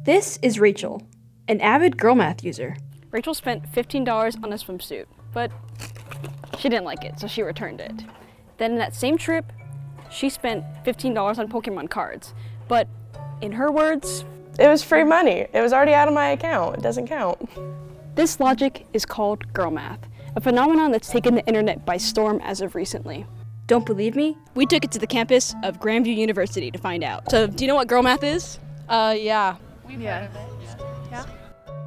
This is Rachel, an avid girl math user. Rachel spent $15 on a swimsuit, but she didn't like it, so she returned it. Then in that same trip, she spent $15 on Pokemon cards, but in her words, it was free money. It was already out of my account. It doesn't count. This logic is called girl math, a phenomenon that's taken the internet by storm as of recently. Don't believe me? We took it to the campus of Grandview University to find out. So, do you know what girl math is? Yeah. We've heard of it. Yeah?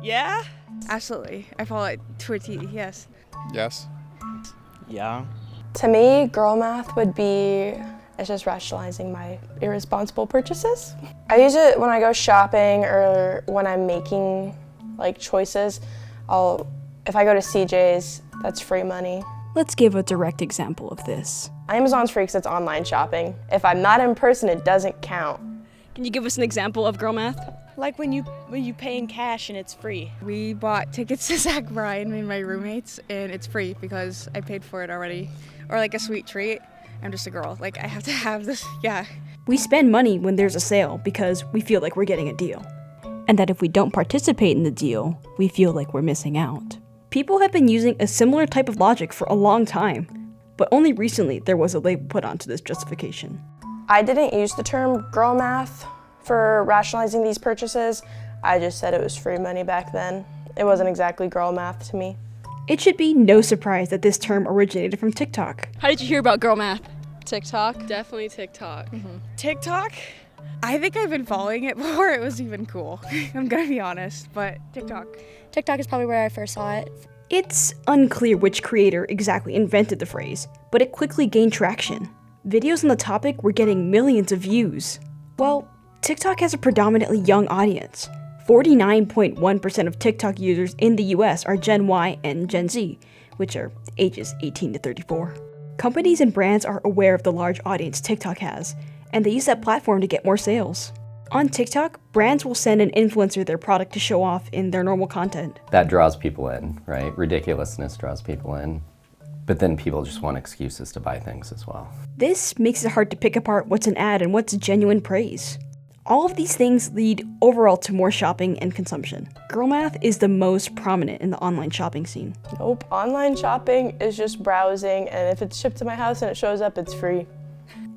Yeah? Absolutely. I follow it to a T, yes. Yes. Yeah. To me, girl math would be, it's just rationalizing my irresponsible purchases. I use it when I go shopping or when I'm making choices. If I go to CJ's, that's free money. Let's give a direct example of this. Amazon's free because it's online shopping. If I'm not in person, it doesn't count. Can you give us an example of girl math? Like when you pay in cash and it's free. We bought tickets to Zach Bryan, me and my roommates, and it's free because I paid for it already. Or like a sweet treat. I'm just a girl. I have to have this, yeah. We spend money when there's a sale because we feel like we're getting a deal. And that if we don't participate in the deal, we feel like we're missing out. People have been using a similar type of logic for a long time, but only recently there was a label put onto this justification. I didn't use the term girl math for rationalizing these purchases. I just said it was free money back then. It wasn't exactly girl math to me. It should be no surprise that this term originated from TikTok. How did you hear about girl math? TikTok? Definitely TikTok. TikTok? I think I've been following it before it was even cool. I'm gonna be honest, but TikTok. TikTok is probably where I first saw it. It's unclear which creator exactly invented the phrase, but it quickly gained traction. Videos on the topic were getting millions of views. Well, TikTok has a predominantly young audience. 49.1% of TikTok users in the US are Gen Y and Gen Z, which are ages 18 to 34. Companies and brands are aware of the large audience TikTok has, and they use that platform to get more sales. On TikTok, brands will send an influencer their product to show off in their normal content. That draws people in, right? Ridiculousness draws people in. But then people just want excuses to buy things as well. This makes it hard to pick apart what's an ad and what's genuine praise. All of these things lead overall to more shopping and consumption. Girl math is the most prominent in the online shopping scene. Nope, online shopping is just browsing, and if it's shipped to my house and it shows up, it's free.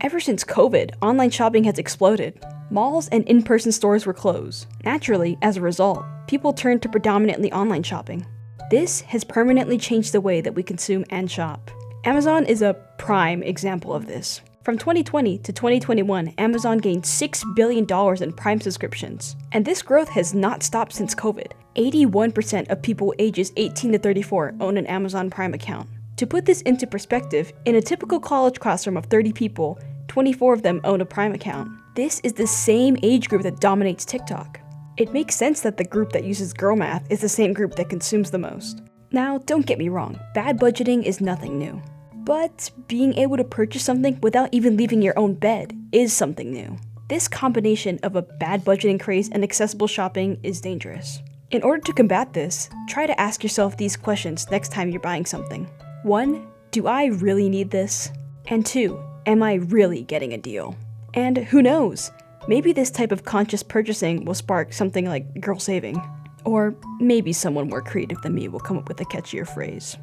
Ever since COVID, online shopping has exploded. Malls and in-person stores were closed. Naturally, as a result, people turned to predominantly online shopping. This has permanently changed the way that we consume and shop. Amazon is a prime example of this. From 2020 to 2021, Amazon gained $6 billion in Prime subscriptions. And this growth has not stopped since COVID. 81% of people ages 18 to 34 own an Amazon Prime account. To put this into perspective, in a typical college classroom of 30 people, 24 of them own a Prime account. This is the same age group that dominates TikTok. It makes sense that the group that uses girl math is the same group that consumes the most. Now, don't get me wrong, bad budgeting is nothing new. But being able to purchase something without even leaving your own bed is something new. This combination of a bad budgeting craze and accessible shopping is dangerous. In order to combat this, try to ask yourself these questions next time you're buying something. 1. Do I really need this? And 2. Am I really getting a deal? And who knows? Maybe this type of conscious purchasing will spark something like girl saving. Or maybe someone more creative than me will come up with a catchier phrase.